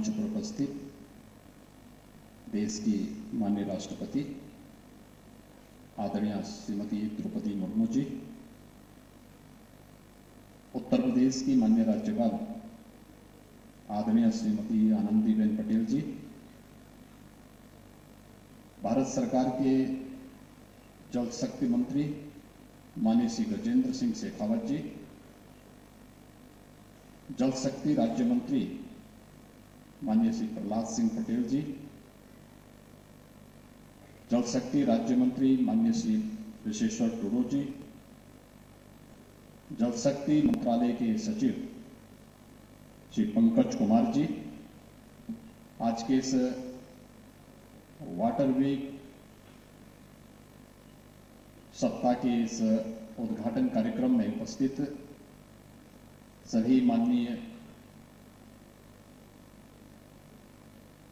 मंच पर उपस्थित देश की माननीय राष्ट्रपति आदरणीय श्रीमती द्रौपदी मुर्मू जी, उत्तर प्रदेश की माननीय राज्यपाल आदरणीय श्रीमती आनंदीबेन पटेल जी, भारत सरकार के जल शक्ति मंत्री माननीय श्री गजेंद्र सिंह शेखावत जी, जल शक्ति राज्य मंत्री माननीय श्री प्रहलाद सिंह पटेल जी, जल शक्ति राज्य मंत्री माननीय श्री विशेश्वर टूडू जी, जल शक्ति मंत्रालय के सचिव श्री पंकज कुमार जी, आज के इस वाटर वीक सप्ताह के इस उद्घाटन कार्यक्रम में उपस्थित सभी माननीय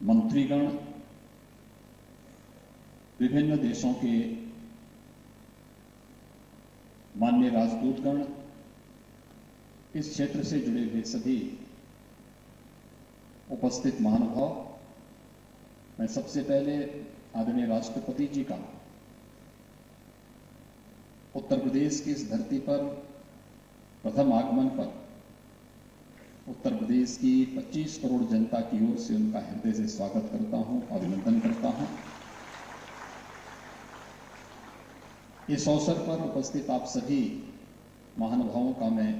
मंत्रीगण, विभिन्न देशों के माननीय राजदूतगण, इस क्षेत्र से जुड़े हुए सभी उपस्थित महानुभाव, मैं सबसे पहले आदरणीय राष्ट्रपति जी का उत्तर प्रदेश की इस धरती पर प्रथम आगमन पर उत्तर प्रदेश की 25 करोड़ जनता की ओर से उनका हृदय से स्वागत करता हूं, अभिनंदन करता हूं। इस अवसर पर उपस्थित आप सभी महानुभावों का मैं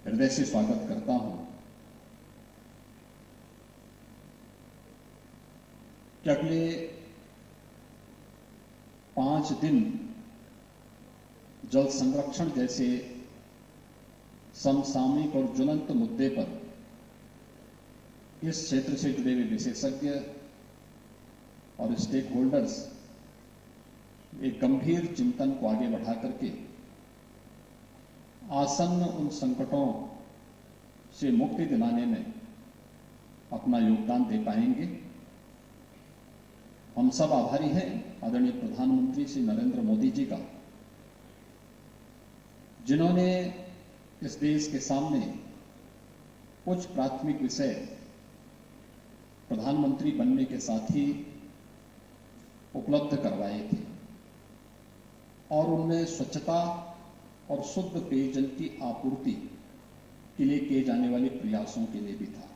हृदय से स्वागत करता हूं कि अगले 5 दिन जल संरक्षण जैसे समसामयिक और ज्वलंत मुद्दे पर इस क्षेत्र से जुड़े हुए विशेषज्ञ और स्टेक होल्डर्स एक गंभीर चिंतन को आगे बढ़ा करके आसन्न उन संकटों से मुक्ति दिलाने में अपना योगदान दे पाएंगे। हम सब आभारी हैं आदरणीय प्रधानमंत्री श्री नरेंद्र मोदी जी का, जिन्होंने इस देश के सामने कुछ प्राथमिक विषय प्रधानमंत्री बनने के साथ ही उपलब्ध करवाए थे और उनमें स्वच्छता और शुद्ध पेयजल की आपूर्ति के लिए किए जाने वाले प्रयासों के लिए भी था।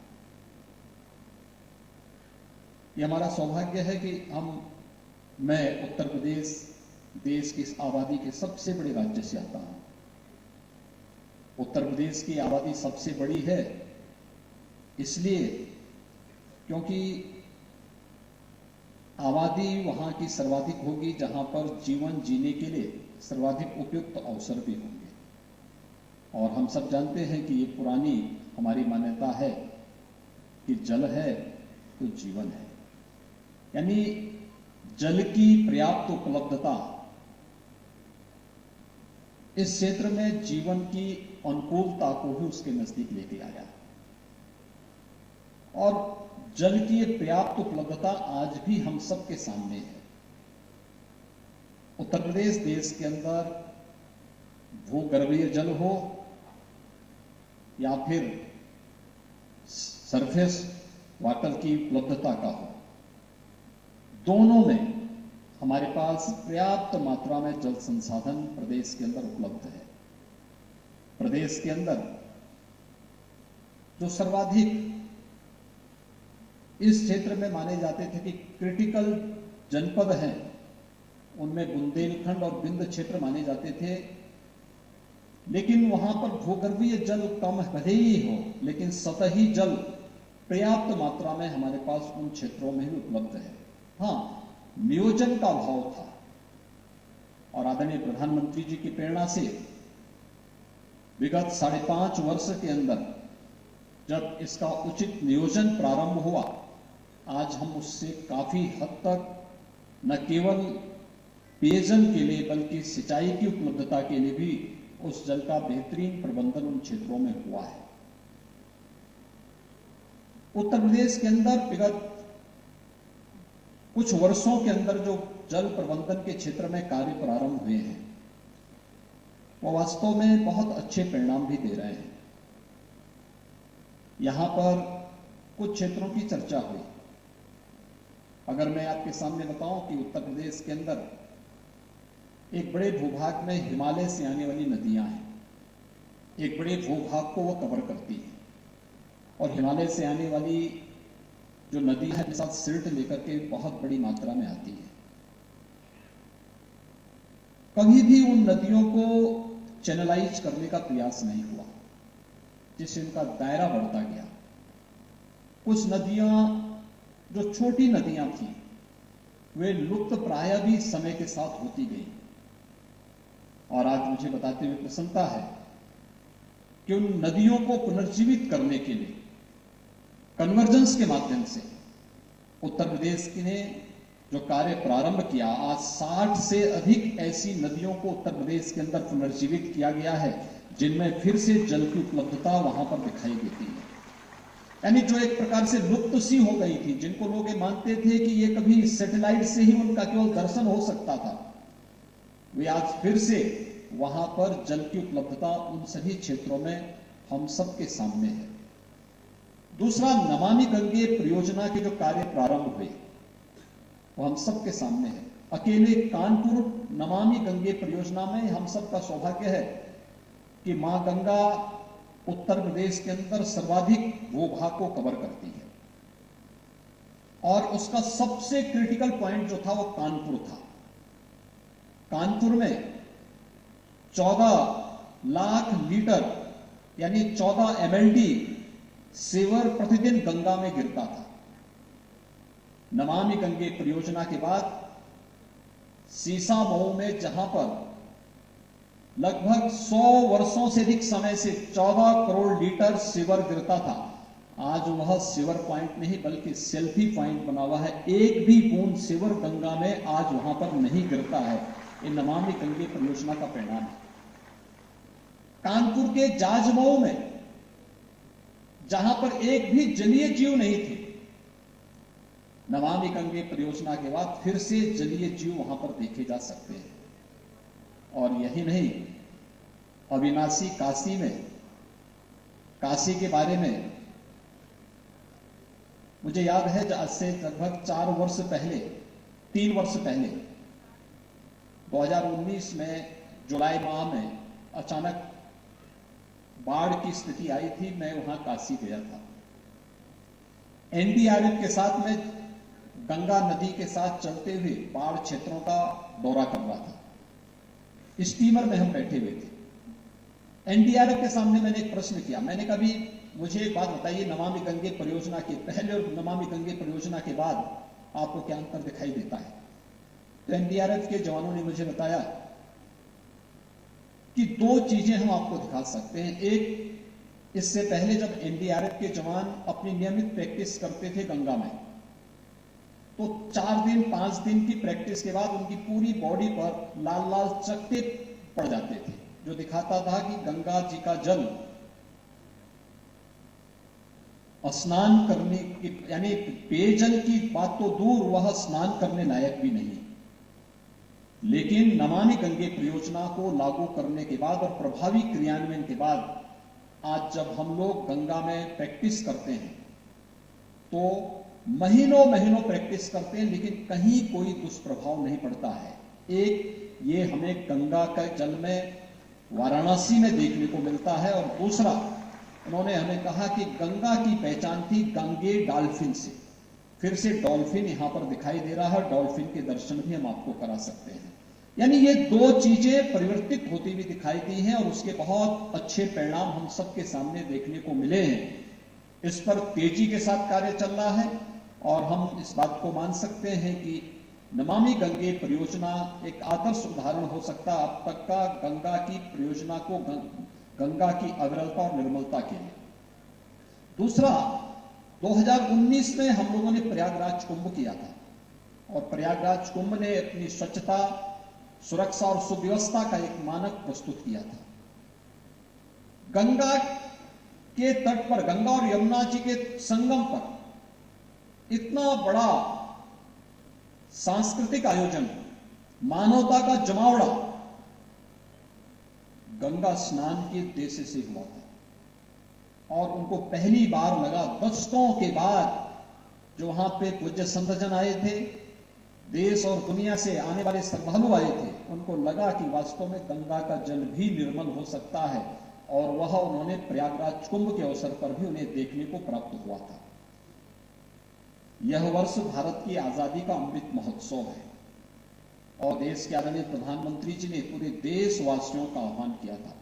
यह हमारा सौभाग्य है कि मैं उत्तर प्रदेश देश की इस आबादी के सबसे बड़े राज्य से आता हूं। उत्तर प्रदेश की आबादी सबसे बड़ी है इसलिए क्योंकि आबादी वहां की सर्वाधिक होगी जहां पर जीवन जीने के लिए सर्वाधिक उपयुक्त अवसर भी होंगे। और हम सब जानते हैं कि ये पुरानी हमारी मान्यता है कि जल है तो जीवन है, यानी जल की पर्याप्त उपलब्धता इस क्षेत्र में जीवन की अनुकूलता को भी उसके नजदीक लेके आया और जल की पर्याप्त उपलब्धता आज भी हम सबके सामने है। उत्तर प्रदेश देश के अंदर भूगर्भीय जल हो या फिर सरफेस वाटर की उपलब्धता का हो, दोनों में हमारे पास पर्याप्त मात्रा में जल संसाधन प्रदेश के अंदर उपलब्ध है। प्रदेश के अंदर जो सर्वाधिक इस क्षेत्र में माने जाते थे कि क्रिटिकल जनपद हैं, उनमें बुंदेलखंड और बिंद क्षेत्र माने जाते थे, लेकिन वहां पर भूगर्भीय जल कम भले ही हो लेकिन सतही जल पर्याप्त मात्रा में हमारे पास उन क्षेत्रों में ही उपलब्ध है। हाँ, नियोजन का अभाव था और आदरणीय प्रधानमंत्री जी की प्रेरणा से विगत 5.5 वर्ष के अंदर जब इसका उचित नियोजन प्रारंभ हुआ, आज हम उससे काफी हद तक न केवल पेयजल के लिए बल्कि सिंचाई की उपलब्धता के लिए भी उस जल का बेहतरीन प्रबंधन उन क्षेत्रों में हुआ है। उत्तर प्रदेश के अंदर विगत कुछ वर्षों के अंदर जो जल प्रबंधन के क्षेत्र में कार्य प्रारंभ हुए हैं वो वास्तव में बहुत अच्छे परिणाम भी दे रहे हैं। यहां पर कुछ क्षेत्रों की चर्चा हुई। अगर मैं आपके सामने बताऊं कि उत्तर प्रदेश के अंदर एक बड़े भूभाग में हिमालय से आने वाली नदियां हैं, एक बड़े भूभाग को वो कवर करती है, और हिमालय से आने वाली जो नदी है के साथ सिल्ट लेकर के बहुत बड़ी मात्रा में आती है। कभी भी उन नदियों को चैनलाइज करने का प्रयास नहीं हुआ, जिससे उनका दायरा बढ़ता गया। कुछ नदियां जो छोटी नदियां थी वे लुप्त प्राय भी समय के साथ होती गई, और आज मुझे बताते हुए प्रसन्नता है कि उन नदियों को पुनर्जीवित करने के लिए कन्वर्जेंस के माध्यम से उत्तर प्रदेश ने जो कार्य प्रारंभ किया, आज 60 से अधिक ऐसी नदियों को उत्तर प्रदेश के अंदर पुनर्जीवित किया गया है, जिनमें फिर से जल की उपलब्धता वहां पर दिखाई देती है। यानी जो एक प्रकार से लुप्त सी हो गई थी, जिनको लोग ये मानते थे कि ये कभी सैटेलाइट से ही उनका केवल दर्शन हो सकता था, वे आज फिर से वहां पर जल की उपलब्धता उन सभी क्षेत्रों में हम सबके सामने है। दूसरा, नमामि गंगे परियोजना के जो कार्य प्रारंभ हुए वो हम सबके सामने है। अकेले कानपुर नमामि गंगे परियोजना में हम सबका सौभाग्य है कि मां गंगा उत्तर प्रदेश के अंदर सर्वाधिक भूभाग को कवर करती है, और उसका सबसे क्रिटिकल पॉइंट जो था वो कानपुर था। कानपुर में 14 लाख लीटर यानी 14 MLD सीवर प्रतिदिन गंगा में गिरता था। नमामि गंगे परियोजना के बाद सीसामऊ में, जहां पर लगभग 100 वर्षों से अधिक समय से 14 करोड़ लीटर सीवर गिरता था, आज वह सीवर पॉइंट नहीं बल्कि सेल्फी पॉइंट बना हुआ है। एक भी बूंद सीवर गंगा में आज वहां पर नहीं गिरता है। ये नमामि गंगे परियोजना का परिणाम है। कानपुर के जाजमऊ में, जहां पर एक भी जलीय जीव नहीं थे, नमामि गंगे परियोजना के बाद फिर से जलीय जीव वहां पर देखे जा सकते हैं। और यही नहीं, अविनाशी काशी में, काशी के बारे में मुझे याद है आज से लगभग 3 वर्ष पहले 2019 में जुलाई माह में अचानक बाढ़ की स्थिति आई थी। मैं वहां काशी गया था। NDRF के साथ में गंगा नदी के साथ चलते हुए बाढ़ क्षेत्रों का दौरा कर रहा था। स्टीमर में हम बैठे हुए थे। NDRF के सामने मैंने एक प्रश्न किया। मैंने कहा, भी मुझे एक बात बताइए, नमामि गंगे परियोजना के पहले और नमामि गंगे परियोजना के बाद आपको क्या अंतर दिखाई देता है? तो NDRF के जवानों ने मुझे बताया कि 2 चीजें हम आपको दिखा सकते हैं। एक, इससे पहले जब NDRF के जवान अपनी नियमित प्रैक्टिस करते थे गंगा में, तो 4 दिन 5 दिन की प्रैक्टिस के बाद उनकी पूरी बॉडी पर लाल लाल चकत्ते पड़ जाते थे, जो दिखाता था कि गंगा जी का जल स्नान करने की, यानी पेयजल की बात तो दूर, वह स्नान करने लायक भी नहीं। लेकिन नमामि गंगे परियोजना को लागू करने के बाद और प्रभावी क्रियान्वयन के बाद आज जब हम लोग गंगा में प्रैक्टिस करते हैं, तो महीनों महीनों प्रैक्टिस करते हैं, लेकिन कहीं कोई दुष्प्रभाव नहीं पड़ता है। एक, ये हमें गंगा का जल में वाराणसी में देखने को मिलता है, और दूसरा, उन्होंने हमें कहा कि गंगा की पहचान थी गंगे डॉल्फिन से। फिर से डॉल्फिन यहां पर दिखाई दे रहा है, डॉल्फिन के दर्शन भी हम आपको करा सकते हैं। यानी ये 2 चीजें परिवर्तित होती हुई दिखाई दी हैं, और उसके बहुत अच्छे परिणाम हम सबके सामने देखने को मिले हैं। इस पर तेजी के साथ कार्य चल रहा है, और हम इस बात को मान सकते हैं कि नमामि गंगे परियोजना एक आदर्श उदाहरण हो सकता है अब तक का गंगा की परियोजना को, गंगा की अविरलता और निर्मलता के लिए। दूसरा, 2019 में हम लोगों ने प्रयागराज कुंभ किया था, और प्रयागराज कुंभ ने अपनी स्वच्छता, सुरक्षा और सुव्यवस्था का एक मानक प्रस्तुत किया था। गंगा के तट पर, गंगा और यमुना जी के संगम पर इतना बड़ा सांस्कृतिक आयोजन, मानवता का जमावड़ा गंगा स्नान के उद्देश्य से हुआ था। और उनको पहली बार लगा दशकों के बाद, जो वहां पे पूज्य संतजन आए थे, देश और दुनिया से आने वाले श्रद्धालु आए थे, उनको लगा कि वास्तव में गंगा का जल भी निर्मल हो सकता है, और वह उन्होंने प्रयागराज कुंभ के अवसर पर भी उन्हें देखने को प्राप्त हुआ था। यह वर्ष भारत की आजादी का अमृत महोत्सव है, और देश के आदरणीय प्रधानमंत्री जी ने पूरे देशवासियों का आह्वान किया था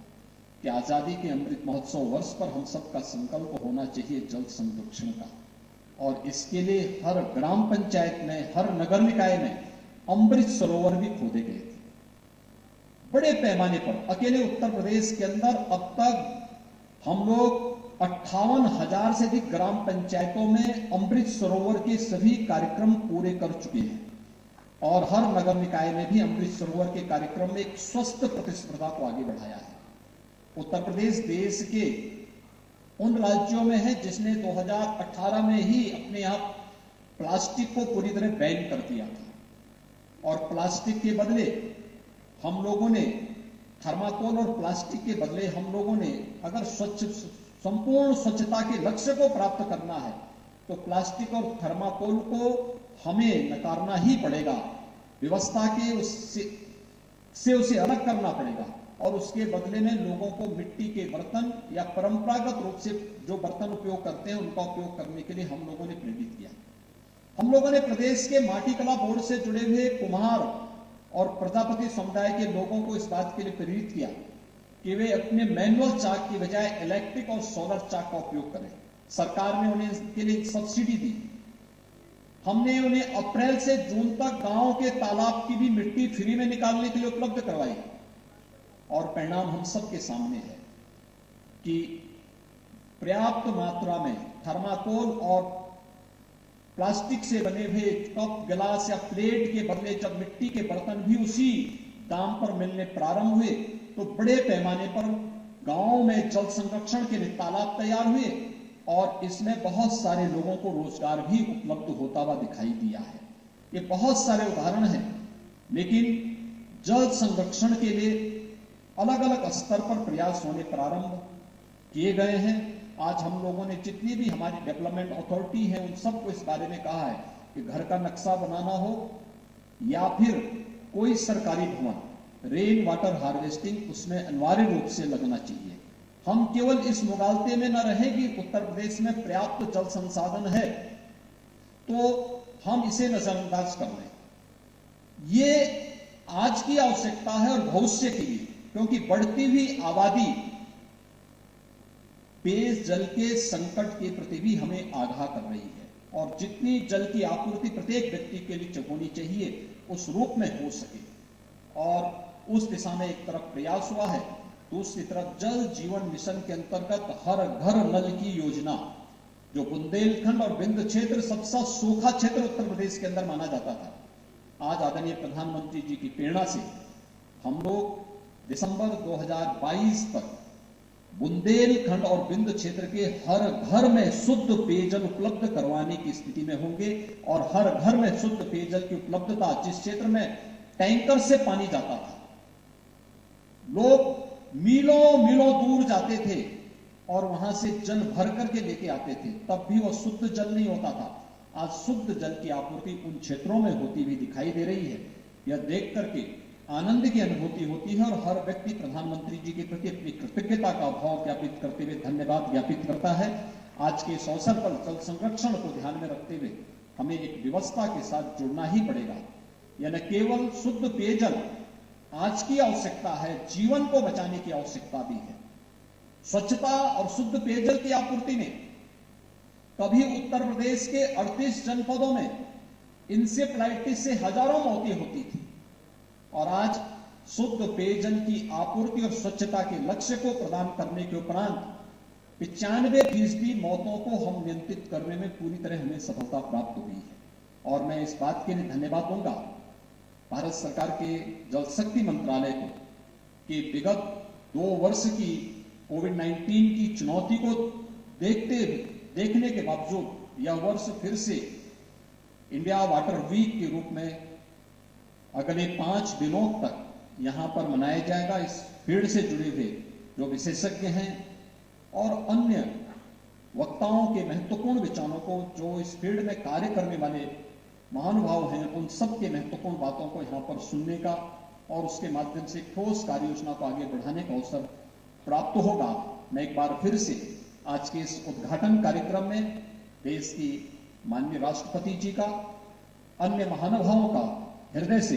कि आजादी के अमृत महोत्सव वर्ष पर हम सबका संकल्प होना चाहिए जल संरक्षण का, और इसके लिए हर ग्राम पंचायत में, हर नगर निकाय में अमृत सरोवर भी खोदे गए थे। बड़े पैमाने पर अकेले उत्तर प्रदेश के अंदर अब तक हम लोग 58,000 से अधिक ग्राम पंचायतों में अमृत सरोवर के सभी कार्यक्रम पूरे कर चुके हैं, और हर नगर निकाय में भी अमृत सरोवर के कार्यक्रम में एक स्वस्थ प्रतिस्पर्धा को आगे बढ़ाया है। उत्तर प्रदेश देश के उन राज्यों में है जिसने 2018 में ही अपने यहां प्लास्टिक को पूरी तरह बैन कर दिया था, और प्लास्टिक के बदले हम लोगों ने थर्माकोल, और प्लास्टिक के बदले हम लोगों ने अगर संपूर्ण स्वच्छता के लक्ष्य को प्राप्त करना है तो प्लास्टिक और थर्माकोल को हमें नकारना ही पड़ेगा, व्यवस्था के उससे उसे अलग करना पड़ेगा, और उसके बदले में लोगों को मिट्टी के बर्तन या परंपरागत रूप से जो बर्तन उपयोग करते हैं उनका उपयोग करने के लिए हम लोगों ने प्रेरित किया। हम लोगों ने प्रदेश के माटी कला बोर्ड से जुड़े हुए कुम्हार और प्रजापति समुदाय के लोगों को इस बात के लिए प्रेरित किया कि वे अपने मैनुअल चाक की बजाय इलेक्ट्रिक और सोलर चाक का उपयोग करें। सरकार ने उन्हें इसके लिए सब्सिडी दी। हमने उन्हें अप्रैल से जून तक गांव के तालाब की भी मिट्टी फ्री में निकालने के लिए उपलब्ध करवाई, और परिणाम हम सबके सामने है कि पर्याप्त मात्रा में थर्माकोल और प्लास्टिक से बने हुए कप, गिलास या प्लेट के बदले जब मिट्टी के बर्तन भी उसी दाम पर मिलने प्रारंभ हुए तो बड़े पैमाने पर गांवों में जल संरक्षण के लिए तालाब तैयार हुए, और इसमें बहुत सारे लोगों को रोजगार भी उपलब्ध होता हुआ दिखाई दिया है। ये बहुत सारे उदाहरण हैं, लेकिन जल संरक्षण के लिए अलग अलग स्तर पर प्रयास होने प्रारंभ किए गए हैं। आज हम लोगों ने जितनी भी हमारी डेवलपमेंट अथॉरिटी है उन सबको इस बारे में कहा है कि घर का नक्शा बनाना हो या फिर कोई सरकारी भवन, रेन वाटर हार्वेस्टिंग उसमें अनिवार्य रूप से लगना चाहिए। हम केवल इस मुगालते में न रहे कि उत्तर प्रदेश में पर्याप्त जल संसाधन है तो हम इसे नजरअंदाज कर लें। ये आज की आवश्यकता है और भविष्य के लिए, क्योंकि बढ़ती हुई आबादी पेयजल के संकट के प्रति भी हमें आगाह कर रही है, और जितनी जल की आपूर्ति प्रत्येक व्यक्ति के लिए होनी चाहिए उस रूप में हो सके, और उस दिशा में एक तरफ प्रयास हुआ है, दूसरी तरफ जल जीवन मिशन के अंतर्गत हर घर नल की योजना, जो बुंदेलखंड और विंध्य क्षेत्र सबसे सूखा क्षेत्र उत्तर प्रदेश के अंदर माना जाता था, आज आदरणीय प्रधानमंत्री जी की प्रेरणा से हम लोग दिसंबर 2022 तक बुंदेलखंड और विंध्य क्षेत्र के हर घर में शुद्ध पेयजल उपलब्ध करवाने की स्थिति में होंगे, और हर घर में शुद्ध पेयजल की उपलब्धता, जिस क्षेत्र में टैंकर से पानी जाता था, लोग मीलों मीलों दूर जाते थे और वहां से जल भर करके लेके आते थे, तब भी वह शुद्ध जल नहीं होता था। आज शुद्ध जल की आपूर्ति उन क्षेत्रों में होती हुई दिखाई दे रही है। यह देख करके आनंद की अनुभूति होती है, और हर व्यक्ति प्रधानमंत्री जी के प्रति अपनी कृतज्ञता का भाव ज्ञापित करते हुए धन्यवाद ज्ञापित करता है। आज के इस अवसर पर जल संरक्षण को ध्यान में रखते हुए हमें एक व्यवस्था के साथ जुड़ना ही पड़ेगा। यह न केवल शुद्ध पेयजल आज की आवश्यकता है, जीवन को बचाने की आवश्यकता भी है। स्वच्छता और शुद्ध पेयजल की आपूर्ति में कभी उत्तर प्रदेश के 38 जनपदों में इंसेफ्लाइटिस से हजारों मौतें होती थी, और आज शुद्ध पेयजल की आपूर्ति और स्वच्छता के लक्ष्य को प्रदान करने के उपरांत 95% मौतों को हम नियंत्रित करने में पूरी तरह हमें सफलता प्राप्त हुई है। और मैं इस बात के लिए धन्यवाद दूंगा भारत सरकार के जल शक्ति मंत्रालय को कि विगत 2 वर्ष की कोविड-19 की चुनौती को देखने के बावजूद यह वर्ष फिर से इंडिया वाटर वीक के रूप में अगले 5 दिनों तक यहां पर मनाया जाएगा। इस फील्ड से जुड़े हुए जो विशेषज्ञ हैं और अन्य वक्ताओं के महत्वपूर्ण विचारों को, जो इस फील्ड में कार्य करने वाले महानुभाव हैं, उन सब के महत्वपूर्ण बातों को यहाँ पर सुनने का और उसके माध्यम से ठोस कार्य योजना को आगे बढ़ाने का अवसर प्राप्त होगा। मैं एक बार फिर से आज के इस उद्घाटन कार्यक्रम में देश की माननीय राष्ट्रपति जी का, अन्य महानुभावों का हृदय से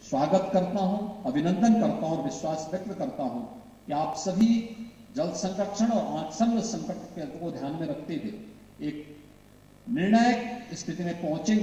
स्वागत करता हूं, अभिनंदन करता हूं और विश्वास व्यक्त करता हूं कि आप सभी जल संरक्षण और आसन्न संकट को ध्यान में रखते हुए एक निर्णायक स्थिति में पहुंचेंगे।